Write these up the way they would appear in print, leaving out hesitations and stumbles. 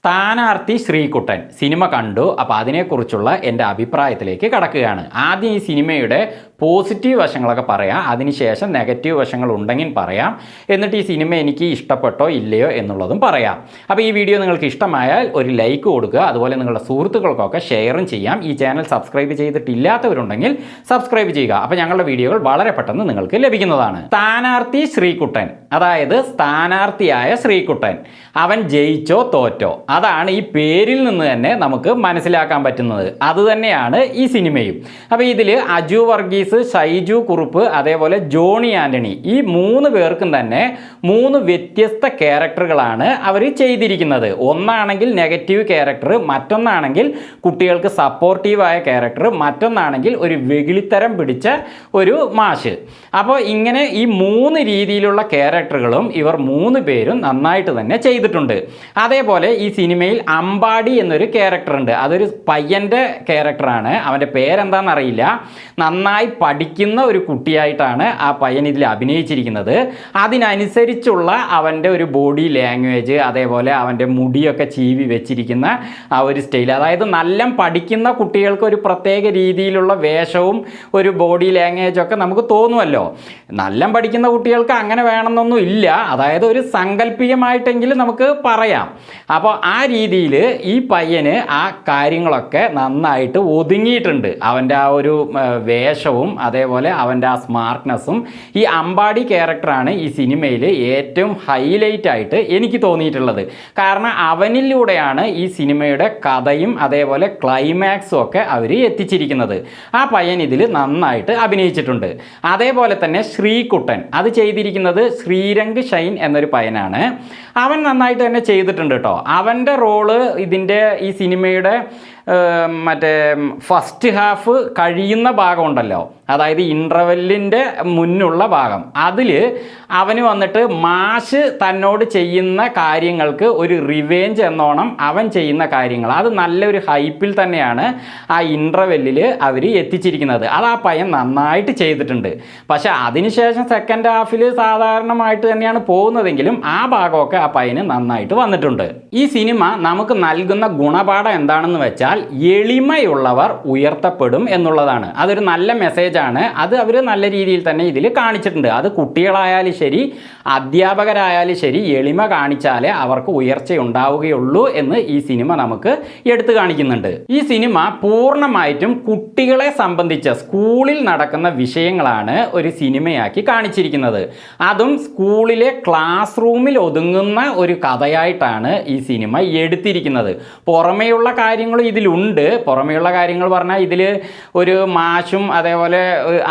സ്ഥാനാർത്ഥി ശ്രീകുട്ടൻ സിനിമ കണ്ടു. അപ്പോൾ അതിനെക്കുറിച്ചുള്ള എൻ്റെ അഭിപ്രായത്തിലേക്ക് കടക്കുകയാണ്. ആദ്യം ഈ സിനിമയുടെ പോസിറ്റീവ് വശങ്ങളൊക്കെ പറയാം, അതിനുശേഷം നെഗറ്റീവ് വശങ്ങൾ ഉണ്ടെങ്കിൽ പറയാം, എന്നിട്ട് ഈ സിനിമ എനിക്ക് ഇഷ്ടപ്പെട്ടോ ഇല്ലയോ എന്നുള്ളതും പറയാം. അപ്പോൾ ഈ വീഡിയോ നിങ്ങൾക്ക് ഇഷ്ടമായാൽ ഒരു ലൈക്ക് കൊടുക്കുക, അതുപോലെ നിങ്ങളുടെ സുഹൃത്തുക്കൾക്കൊക്കെ ഷെയറും ചെയ്യാം. ഈ ചാനൽ സബ്സ്ക്രൈബ് ചെയ്തിട്ടില്ലാത്തവരുണ്ടെങ്കിൽ സബ്സ്ക്രൈബ് ചെയ്യുക. അപ്പോൾ ഞങ്ങളുടെ വീഡിയോകൾ വളരെ പെട്ടെന്ന് നിങ്ങൾക്ക് ലഭിക്കുന്നതാണ്. സ്ഥാനാർത്ഥി ശ്രീകുട്ടൻ, അതായത് സ്ഥാനാർത്ഥിയായ ശ്രീകുട്ടൻ, അവൻ ജയിച്ചോ തോറ്റോ, അതാണ് ഈ പേരിൽ നിന്ന് തന്നെ നമുക്ക് മനസ്സിലാക്കാൻ പറ്റുന്നത്. അതുതന്നെയാണ് ഈ സിനിമയും. അപ്പോൾ ഇതിൽ അജു വർഗീസ്, ഷൈജു കുറുപ്പ്, അതേപോലെ ജോണി ആൻ്റണി, ഈ 3 പേർക്കും തന്നെ 3 വ്യത്യസ്ത ക്യാരക്ടറുകളാണ് അവർ ചെയ്തിരിക്കുന്നത്. ഒന്നാണെങ്കിൽ നെഗറ്റീവ് ക്യാരക്ടർ, മറ്റൊന്നാണെങ്കിൽ കുട്ടികൾക്ക് സപ്പോർട്ടീവായ ക്യാരക്ടർ, മറ്റൊന്നാണെങ്കിൽ ഒരു വെകിളിത്തരം പിടിച്ച ഒരു മാഷ്. അപ്പോൾ ഇങ്ങനെ ഈ 3 രീതിയിലുള്ള ക്യാരക്ടറുകളും ഇവർ 3 പേരും നന്നായിട്ട് തന്നെ ചെയ്തിട്ടുണ്ട്. അതേപോലെ ഈ സിനിമയിൽ അമ്പാടി എന്നൊരു ക്യാരക്ടർ ഉണ്ട്. അതൊരു പയ്യൻ്റെ ക്യാരക്ടറാണ്. അവൻ്റെ പേരെന്താണെന്നറിയില്ല. നന്നായി പഠിക്കുന്ന ഒരു കുട്ടിയായിട്ടാണ് ആ പയ്യൻ ഇതിൽ അഭിനയിച്ചിരിക്കുന്നത്. അതിനനുസരിച്ചുള്ള അവൻ്റെ ഒരു ബോഡി ലാംഗ്വേജ്, അതേപോലെ അവൻ്റെ മുടിയൊക്കെ ചീവി വെച്ചിരിക്കുന്ന ആ ഒരു സ്റ്റൈൽ, അതായത് നല്ല പഠിക്കുന്ന കുട്ടികൾക്ക് ഒരു പ്രത്യേക രീതിയിലുള്ള വേഷവും ഒരു ബോഡി ലാംഗ്വേജൊക്കെ നമുക്ക് തോന്നുമല്ലോ. നല്ല പഠിക്കുന്ന കുട്ടികൾക്ക് അങ്ങനെ വേണമെന്നൊന്നും ഇല്ല, അതായത് ഒരു സാങ്കല്പികമായിട്ടെങ്കിലും നമുക്ക് പറയാം. അപ്പോൾ ആ രീതിയിൽ ഈ പയ്യന് ആ കാര്യങ്ങളൊക്കെ നന്നായിട്ട് ഒതുങ്ങിയിട്ടുണ്ട്. അവൻ്റെ ആ ഒരു വേഷവും അതേപോലെ അവൻ്റെ ആ സ്മാർട്ട്നെസ്സും. ഈ അമ്പാടി ക്യാരക്ടറാണ് ഈ സിനിമയിൽ ഏറ്റവും ഹൈലൈറ്റ് ആയിട്ട് എനിക്ക് തോന്നിയിട്ടുള്ളത്. കാരണം അവനിലൂടെയാണ് ഈ സിനിമയുടെ കഥയും അതേപോലെ ക്ലൈമാക്സും ഒക്കെ അവർ എത്തിച്ചിരിക്കുന്നത്. ആ പയ്യൻ ഇതിൽ നന്നായിട്ട് അഭിനയിച്ചിട്ടുണ്ട്. അതേപോലെ തന്നെ ശ്രീകുട്ടൻ, അത് ചെയ്തിരിക്കുന്നത് ശ്രീരംഗ് ഷൈൻ എന്നൊരു പയ്യനാണ്. അവൻ നന്നായിട്ട് തന്നെ ചെയ്തിട്ടുണ്ട് കേട്ടോ. അവൻ്റെ റോള് ഈ സിനിമയുടെ മറ്റേ ഫസ്റ്റ് ഹാഫ് കഴിയുന്ന ഭാഗമുണ്ടല്ലോ, അതായത് ഇൻ്റർവെല്ലിൻ്റെ മുന്നുള്ള ഭാഗം, അതിൽ അവന് വന്നിട്ട് മാഷ് തന്നോട് ചെയ്യുന്ന കാര്യങ്ങൾക്ക് ഒരു റിവേഞ്ച് എന്നോണം അവൻ ചെയ്യുന്ന കാര്യങ്ങൾ, അത് നല്ലൊരു ഹൈപ്പിൽ തന്നെയാണ് ആ ഇൻ്റർവെല്ലിൽ അവർ എത്തിച്ചിരിക്കുന്നത്. അത് ആ പയ്യൻ നന്നായിട്ട് ചെയ്തിട്ടുണ്ട്. പക്ഷേ അതിനുശേഷം സെക്കൻഡ് ഹാഫിൽ സാധാരണമായിട്ട് തന്നെയാണ് പോകുന്നതെങ്കിലും ആ ഭാഗമൊക്കെ ആ പയ്യന് നന്നായിട്ട് വന്നിട്ടുണ്ട്. ഈ സിനിമ നമുക്ക് നൽകുന്ന ഗുണപാഠം എന്താണെന്ന് വെച്ചാൽ എളിമയുള്ളവർ ഉയർത്തപ്പെടും എന്നുള്ളതാണ്. അതൊരു നല്ല മെസ്സേജാണ്. അത് അവർ നല്ല രീതിയിൽ തന്നെ ഇതിൽ കാണിച്ചിട്ടുണ്ട്. അത് കുട്ടികളായാലും ശരി, അധ്യാപകരായാലും ശരി, എളിമ കാണിച്ചാലേ അവർക്ക് ഉയർച്ച ഉണ്ടാവുകയുള്ളൂ എന്ന് ഈ സിനിമ നമുക്ക് എടുത്തു കാണിക്കുന്നുണ്ട്. ഈ സിനിമ പൂർണ്ണമായിട്ടും കുട്ടികളെ സംബന്ധിച്ച സ്കൂളിൽ നടക്കുന്ന വിഷയങ്ങളാണ് ഒരു സിനിമയാക്കി കാണിച്ചിരിക്കുന്നത്. അതും സ്കൂളിലെ ക്ലാസ് റൂമിൽ ഒതുങ്ങുന്ന ഒരു കഥയായിട്ടാണ് ഈ സിനിമ എടുത്തിരിക്കുന്നത്. പുറമേയുള്ള കാര്യങ്ങളും ഇതിലുണ്ട്. പുറമേയുള്ള കാര്യങ്ങൾ പറഞ്ഞാൽ ഇതിൽ ഒരു മാഷും അതേപോലെ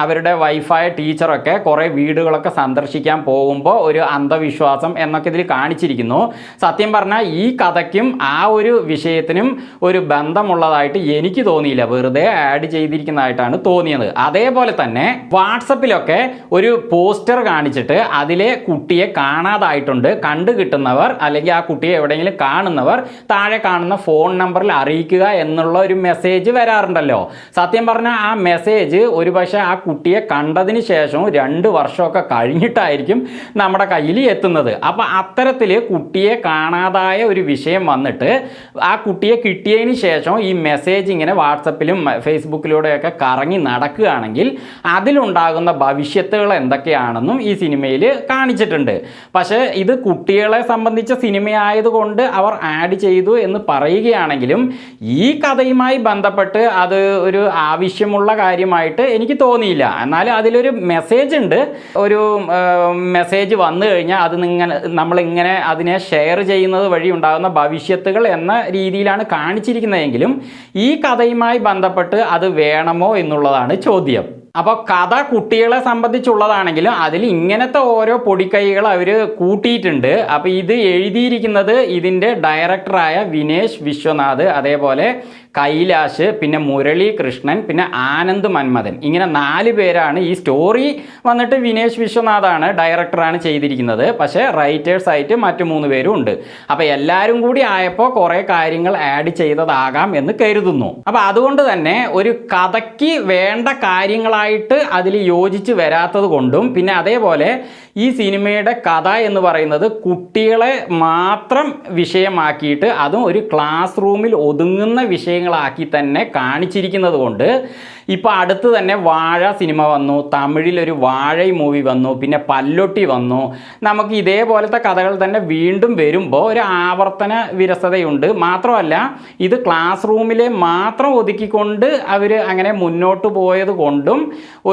അവരുടെ വൈഫായ ടീച്ചറൊക്കെ കുറേ വീടുകളൊക്കെ സന്ദർശിക്കാൻ പോകുമ്പോൾ ഒരു അന്ധവിശ്വാസം എന്നൊക്കെ ഇതിൽ കാണിച്ചിരിക്കുന്നു. സത്യം പറഞ്ഞാൽ ഈ കഥയ്ക്കും ആ ഒരു വിഷയത്തിനും ഒരു ബന്ധമുള്ളതായിട്ട് എനിക്ക് തോന്നിയില്ല, വെറുതെ ആഡ് ചെയ്തിരിക്കുന്നതായിട്ടാണ് തോന്നിയത്. അതേപോലെ തന്നെ വാട്സപ്പിലൊക്കെ ഒരു പോസ്റ്റർ കാണിച്ചിട്ട് അതിലെ കുട്ടിയെ കാണാതായിട്ടുണ്ട്, കണ്ടു കിട്ടുന്നവർ അല്ലെങ്കിൽ ആ കുട്ടിയെ എവിടെയെങ്കിലും കാണുന്നവർ താഴെ കാണുന്ന ഫോൺ നമ്പറിൽ അറിയിക്കുക എന്നുള്ള ഒരു മെസ്സേജ് വരാറുണ്ടല്ലോ. സത്യം പറഞ്ഞാൽ ആ മെസ്സേജ് ഒരുപക്ഷെ ആ കുട്ടിയെ കണ്ടതിന് ശേഷവും 2 വർഷമൊക്കെ കഴിഞ്ഞിട്ടായിരിക്കും നമ്മുടെ കയ്യിൽ എത്തുന്നത്. അപ്പോൾ അത്തരത്തിൽ കുട്ടിയെ കാണാതായ ഒരു വിഷയം വന്നിട്ട് ആ കുട്ടിയെ കിട്ടിയതിന് ശേഷം ഈ മെസ്സേജ് ഇങ്ങനെ വാട്സപ്പിലും ഫേസ്ബുക്കിലൂടെയൊക്കെ കറങ്ങി നടക്കുകയാണെങ്കിൽ അതിലുണ്ടാകുന്ന ഭവിഷ്യത്തുകൾ എന്തൊക്കെയാണെന്നും ഈ സിനിമയിൽ കാണിച്ചിട്ടുണ്ട്. പക്ഷേ ഇത് കുട്ടികളെ സംബന്ധിച്ച സിനിമയായതുകൊണ്ട് അവർ ആഡ് ചെയ്തു എന്ന് പറയുകയാണെങ്കിലും ഈ കഥയുമായി ബന്ധപ്പെട്ട് അത് ഒരു ആവശ്യമുള്ള കാര്യമായിട്ട് എനിക്ക് തോന്നിയില്ല. എന്നാലും അതിലൊരു മെസ്സേജ് ഉണ്ട്. ഒരു മെസ്സേജ് വന്നു കഴിഞ്ഞാൽ അത് നമ്മളിങ്ങനെ അതിനെ ഷെയർ ചെയ്യുന്നത് വഴി ഉണ്ടാകുന്ന ഭവിഷ്യത്തുകൾ എന്ന രീതിയിലാണ് കാണിച്ചിരിക്കുന്നതെങ്കിലും ഈ കഥയുമായി ബന്ധപ്പെട്ട് അത് വേണമോ എന്നുള്ളതാണ് ചോദ്യം. അപ്പോൾ കഥ കുട്ടികളെ സംബന്ധിച്ചുള്ളതാണെങ്കിലും അതിൽ ഇങ്ങനത്തെ ഓരോ പൊടിക്കൈകൾ അവർ കൂട്ടിയിട്ടുണ്ട്. അപ്പോൾ ഇത് എഴുതിയിരിക്കുന്നത് ഇതിൻ്റെ ഡയറക്ടറായ വിനേഷ് വിശ്വനാഥ്, അതേപോലെ കൈലാഷ്, പിന്നെ മുരളി കൃഷ്ണൻ, പിന്നെ ആനന്ദ് മന്മഥൻ, ഇങ്ങനെ 4 പേരാണ്. ഈ സ്റ്റോറി വന്നിട്ട് വിനേഷ് വിശ്വനാഥാണ് ഡയറക്ടറാണ് ചെയ്തിരിക്കുന്നത്. പക്ഷേ റൈറ്റേഴ്സായിട്ട് മറ്റു 3 പേരും ഉണ്ട്. അപ്പോൾ എല്ലാവരും കൂടി ആയപ്പോൾ കുറേ കാര്യങ്ങൾ ആഡ് ചെയ്തതാകാം എന്ന് കരുതുന്നു. അപ്പോൾ അതുകൊണ്ട് തന്നെ ഒരു കഥയ്ക്ക് വേണ്ട കാര്യങ്ങളായിട്ട് അതിൽ യോജിച്ച് വരാത്തത് കൊണ്ടും, പിന്നെ അതേപോലെ ഈ സിനിമയുടെ കഥ എന്ന് പറയുന്നത് കുട്ടികളെ മാത്രം വിഷയമാക്കിയിട്ട് അതും ഒരു ക്ലാസ് റൂമിൽ ഒതുങ്ങുന്ന വിഷയങ്ങളാക്കി തന്നെ കാണിച്ചിരിക്കുന്നത് കൊണ്ട് ഇപ്പോൾ അടുത്ത് തന്നെ വാഴ സിനിമ വന്നു, തമിഴിലൊരു വാഴ മൂവി വന്നു, പിന്നെ പല്ലൊട്ടി വന്നു. നമുക്ക് ഇതേപോലത്തെ കഥകൾ തന്നെ വീണ്ടും വരുമ്പോൾ ഒരു ആവർത്തന വിരസതയുണ്ട്. മാത്രമല്ല ഇത് ക്ലാസ് റൂമിലെ മാത്രം ഒതുക്കിക്കൊണ്ട് അവർ അങ്ങനെ മുന്നോട്ട് പോയത് കൊണ്ടും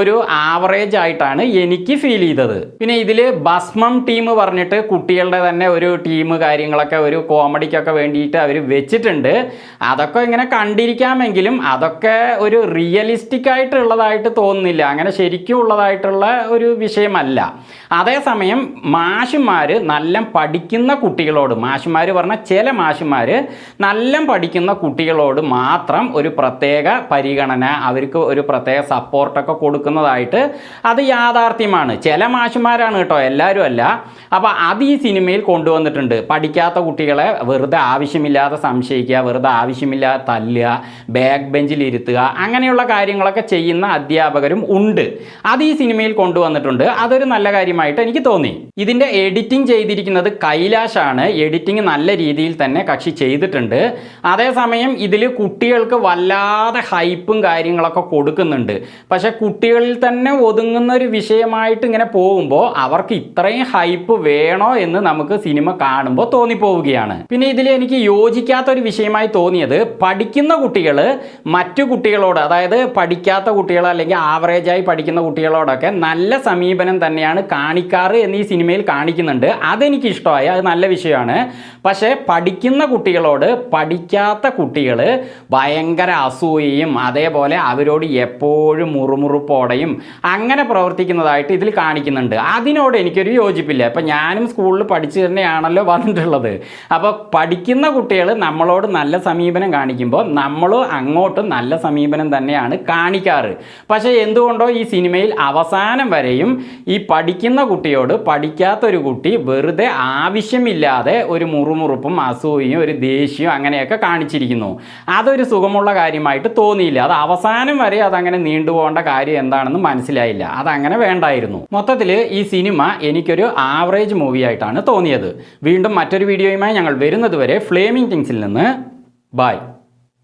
ഒരു ആവറേജ് ആയിട്ടാണ് എനിക്ക് ഫീൽ ചെയ്തത്. പിന്നെ ഇതിൽ ഭസ്മം ടീം പറഞ്ഞിട്ട് കുട്ടികളുടെ തന്നെ ഒരു ടീം കാര്യങ്ങളൊക്കെ ഒരു കോമഡിക്കൊക്കെ വേണ്ടിയിട്ട് അവർ വെച്ചിട്ടുണ്ട്. അതൊക്കെ ഇങ്ങനെ കണ്ടിരിക്കാമെങ്കിലും അതൊക്കെ ഒരു റിയലിസ്റ്റിക് ആയിട്ടുള്ളതായിട്ട് തോന്നുന്നില്ല, അങ്ങനെ ശരിക്കും ഉള്ളതായിട്ടുള്ള ഒരു വിഷയമല്ല. അതേസമയം മാഷുമാർ നല്ല പഠിക്കുന്ന കുട്ടികളോട്, മാഷുമാർ പറഞ്ഞാൽ ചില മാഷുമാർ നല്ല പഠിക്കുന്ന കുട്ടികളോട് മാത്രം ഒരു പ്രത്യേക പരിഗണന, അവർക്ക് ഒരു പ്രത്യേക സപ്പോർട്ടൊക്കെ കൊടുക്കുന്നതായിട്ട് അത് യാഥാർത്ഥ്യമാണ്. ചില മാഷുമാരാണ് കേട്ടോ, എല്ലാവരും അല്ല. അപ്പോൾ അത് ഈ സിനിമയിൽ കൊണ്ടുവന്നിട്ടുണ്ട്. പഠിക്കാത്ത കുട്ടികളെ വെറുതെ ആവശ്യമില്ലാതെ സംശയിക്കുക, വെറുതെ ആവശ്യമില്ലാതെ തല്ലുക, ബാക്ക് ബെഞ്ചിൽ ഇരുത്തുക, അങ്ങനെയുള്ള കാര്യങ്ങളൊക്കെ ചെയ്യുന്ന അധ്യാപകരും ഉണ്ട്. അത് ഈ സിനിമയിൽ കൊണ്ടുവന്നിട്ടുണ്ട്. അതൊരു നല്ല കാര്യമായിട്ട് എനിക്ക് തോന്നി. ഇതിൻ്റെ എഡിറ്റിംഗ് ചെയ്തിരിക്കുന്നത് കൈലാഷാണ്. എഡിറ്റിംഗ് നല്ല രീതിയിൽ തന്നെ കക്ഷി ചെയ്തിട്ടുണ്ട്. അതേസമയം ഇതിൽ കുട്ടികൾക്ക് വല്ലാതെ ഹൈപ്പും കാര്യങ്ങളൊക്കെ കൊടുക്കുന്നുണ്ട്. പക്ഷേ കുട്ടികളിൽ തന്നെ ഒതുങ്ങുന്ന ഒരു വിഷയമായിട്ട് ഇങ്ങനെ പോകുമ്പോൾ അവർക്ക് ഇത്രയും ഹൈപ്പ് വേണോ എന്ന് നമുക്ക് സിനിമ കാണുമ്പോൾ തോന്നിപ്പോവുകയാണ്. പിന്നെ ഇതിൽ എനിക്ക് യോജിക്കാത്ത ഒരു വിഷയമായി തോന്നിയത്, പഠിക്കുന്ന കുട്ടികൾ മറ്റു കുട്ടികളോട്, അതായത് പഠിക്കാത്ത കുട്ടികൾ അല്ലെങ്കിൽ ആവറേജായി പഠിക്കുന്ന കുട്ടികളോടൊക്കെ നല്ല സമീപനം തന്നെയാണ് കാണിക്കാറ് എന്ന് ഈ സിനിമയിൽ കാണിക്കുന്നുണ്ട്. അതെനിക്ക് ഇഷ്ടമായി, അത് നല്ല വിഷയമാണ്. പക്ഷേ പഠിക്കുന്ന കുട്ടികളോട് പഠിക്കാത്ത കുട്ടികൾ ഭയങ്കര അസൂയയും അതേപോലെ അവരോട് എപ്പോഴും മുറുമുറുപ്പോടെയും അങ്ങനെ പ്രവർത്തിക്കുന്നതായിട്ട് ഇതിൽ കാണിക്കുന്നുണ്ട്. അതിനോട് എനിക്കൊരു യോജിപ്പില്ല. ഇപ്പം ഞാനും സ്കൂളിൽ പഠിച്ചു തന്നെയാണല്ലോ വന്നിട്ടുള്ളത്. അപ്പോൾ പഠിക്കുന്ന കുട്ടികൾ നമ്മളോട് നല്ല സമീപനം കാണിക്കുമ്പോൾ നമ്മളും അങ്ങോട്ടും നല്ല സമീപനം തന്നെയാണ് കാണിക്കാറ്. പക്ഷേ എന്തുകൊണ്ടോ ഈ സിനിമയിൽ അവസാനം വരെയും ഈ പഠിക്കുന്ന കുട്ടിയോട് പഠിക്കാത്തൊരു കുട്ടി വെറുതെ ആവശ്യമില്ലാതെ ഒരു മുറുമുറുപ്പും അസൂയയും ഒരു ദേഷ്യവും അങ്ങനെയൊക്കെ കാണിച്ചിരിക്കുന്നു. അതൊരു സുഖമുള്ള കാര്യമായിട്ട് തോന്നിയില്ല. അത് അവസാനം വരെ അതങ്ങനെ നീണ്ടുപോകേണ്ട കാര്യം എന്താണെന്ന് മനസ്സിലായില്ല. അതങ്ങനെ വേണ്ടായിരുന്നു. മൊത്തത്തിൽ ഈ സിനിമ എനിക്കൊരു ആവറേജ് മൂവി ആയിട്ടാണ് തോന്നിയത്. വീണ്ടും മറ്റൊരു വീഡിയോയുമായി ഞങ്ങൾ വരുന്നത് വരെ ഫ്ലേമിംഗ് തിങ്സിൽ നിന്ന് ബൈ.